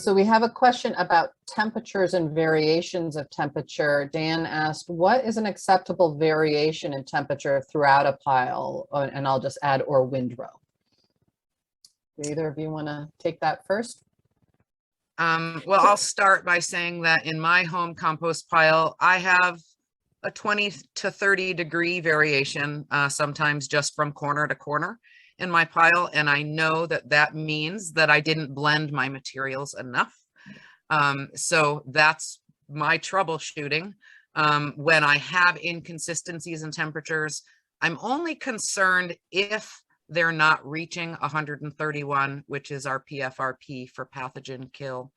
So we have a question about temperatures and variations of temperature. Dan asked, what is an acceptable variation in temperature throughout a pile? And I'll just add, or windrow. Do either of you want to take that first? Well, I'll start by saying that in my home compost pile, I have a 20 to 30 degree variation, sometimes just from corner to corner in my pile. And I know that that means that I didn't blend my materials enough. So that's my troubleshooting. When I have inconsistencies in temperatures, I'm only concerned if they're not reaching 131, which is our PFRP for pathogen kill.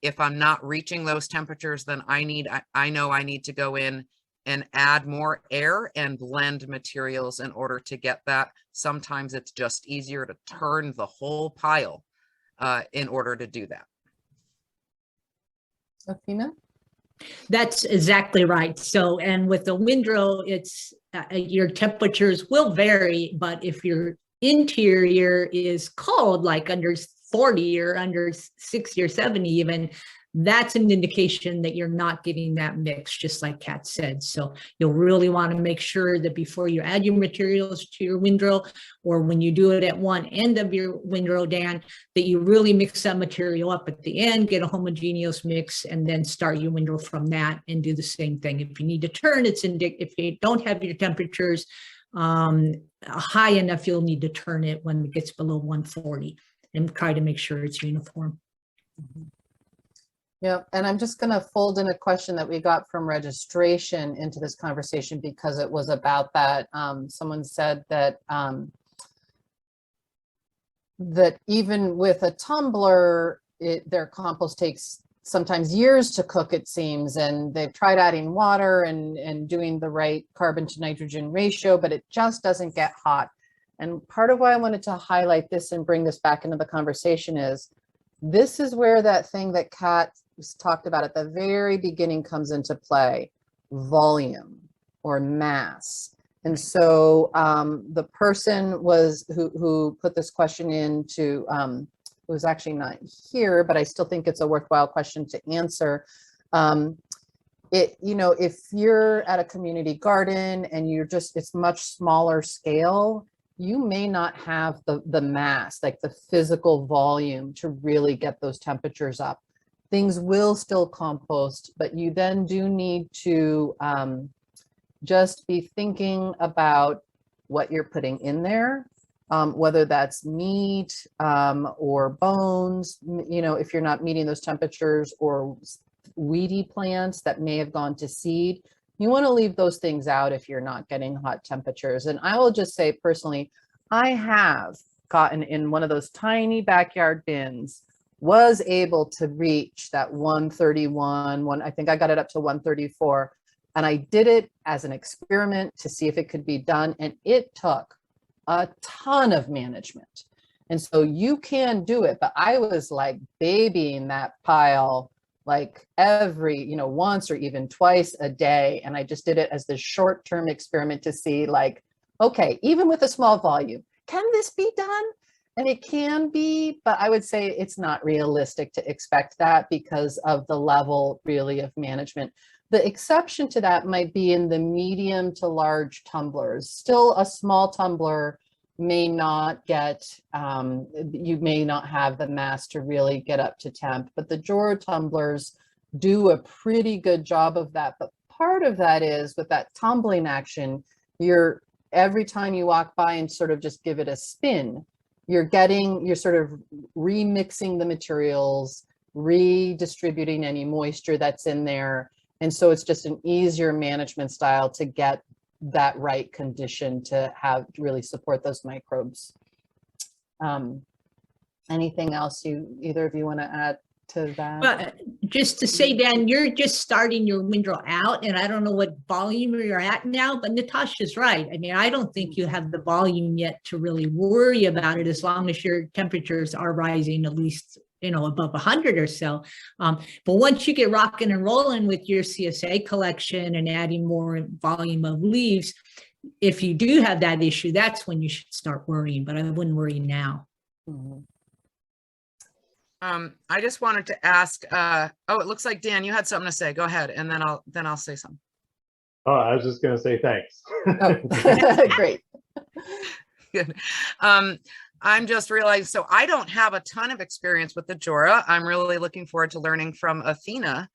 If I'm not reaching those temperatures, then I know I need to go in and add more air and blend materials in order to get that. Sometimes it's just easier to turn the whole pile in order to do that. Athena? That's exactly right. So, and with the windrow, it's your temperatures will vary, but if your interior is cold, like under 40 or under 60 or 70 even, that's an indication that you're not getting that mix, just like Kat said. So you'll really want to make sure that before you add your materials to your windrow, or when you do it at one end of your windrow, Dan, that you really mix that material up at the end, get a homogeneous mix, and then start your windrow from that and do the same thing. If you need to turn, if you don't have your temperatures high enough, you'll need to turn it when it gets below 140 and try to make sure it's uniform. Yeah, and I'm just going to fold in a question that we got from registration into this conversation because it was about that. Someone said that that even with a tumbler, their compost takes sometimes years to cook, it seems, and they've tried adding water and doing the right carbon to nitrogen ratio, but it just doesn't get hot. And part of why I wanted to highlight this and bring this back into the conversation is this is where that thing that Kat talked about at the very beginning comes into play: volume or mass. And so the person who put this question into who's actually not here, but I still think it's a worthwhile question to answer. If you're at a community garden and it's much smaller scale, you may not have the mass, like the physical volume, to really get those temperatures up. Things will still compost, but you then do need to just be thinking about what you're putting in there, whether that's meat or bones, if you're not meeting those temperatures, or weedy plants that may have gone to seed. You want to leave those things out if you're not getting hot temperatures. And I will just say personally, I have gotten in one of those tiny backyard bins, was able to reach that 131, I think I got it up to 134. And I did it as an experiment to see if it could be done. And it took a ton of management. And so you can do it, but I was like babying that pile like every, once or even twice a day. And I just did it as the short-term experiment to see, like, okay, even with a small volume, can this be done? And it can be, but I would say it's not realistic to expect that because of the level really of management. The exception to that might be in the medium to large tumblers. Still, a small tumbler may not get, you may not have the mass to really get up to temp, but the drawer tumblers do a pretty good job of that. But part of that is with that tumbling action, every time you walk by and sort of just give it a spin, you're sort of remixing the materials, redistributing any moisture that's in there. And so it's just an easier management style to get that right condition to really support those microbes. Anything else either of you want to add to that? Well, just to say, Dan, you're just starting your windrow out, and I don't know what volume you're at now, but Natasha's right. I mean, I don't think you have the volume yet to really worry about it, as long as your temperatures are rising at least above 100 or so. But once you get rocking and rolling with your CSA collection and adding more volume of leaves, if you do have that issue, that's when you should start worrying, but I wouldn't worry now. Mm-hmm. I just wanted to ask, oh, it looks like Dan, you had something to say. Go ahead, and then I'll say something. Oh, I was just going to say thanks. Oh, great. Good. I'm just realizing, so I don't have a ton of experience with the Jora. I'm really looking forward to learning from Athena,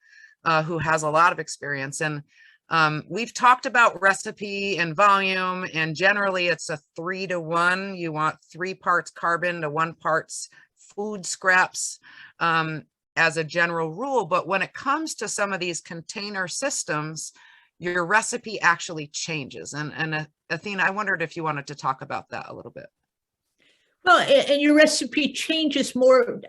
who has a lot of experience. And we've talked about recipe and volume, and generally it's a 3-to-1. You want 3 parts carbon to 1 parts food scraps as a general rule. But when it comes to some of these container systems, your recipe actually changes. And Athena, I wondered if you wanted to talk about that a little bit. Well, and your recipe changes more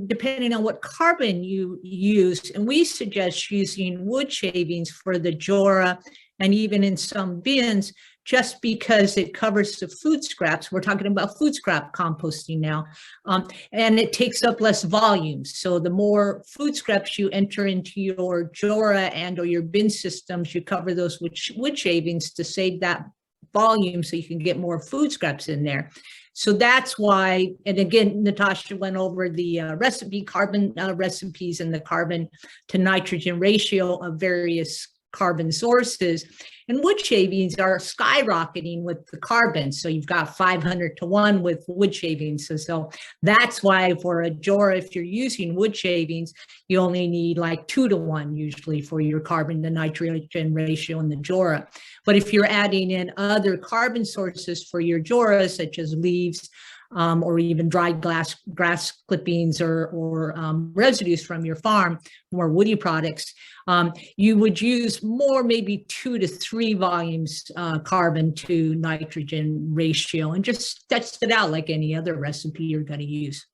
depending on what carbon you use. And we suggest using wood shavings for the Jora and even in some bins, just because it covers the food scraps. We're talking about food scrap composting now, and it takes up less volume. So the more food scraps you enter into your Jora and or your bin systems, you cover those with wood shavings to save that volume so you can get more food scraps in there. So that's why, and again, Natasha went over the carbon recipes and the carbon to nitrogen ratio of various carbon sources. And wood shavings are skyrocketing with the carbon. So you've got 500-to-1 with wood shavings. So that's why for a Jora, if you're using wood shavings, you only need like 2-to-1 usually for your carbon to nitrogen ratio in the Jora. But if you're adding in other carbon sources for your Jora, such as leaves, or even dried grass clippings or residues from your farm, more woody products, you would use more, maybe 2 to 3 volumes carbon to nitrogen ratio, and just test it out like any other recipe you're going to use.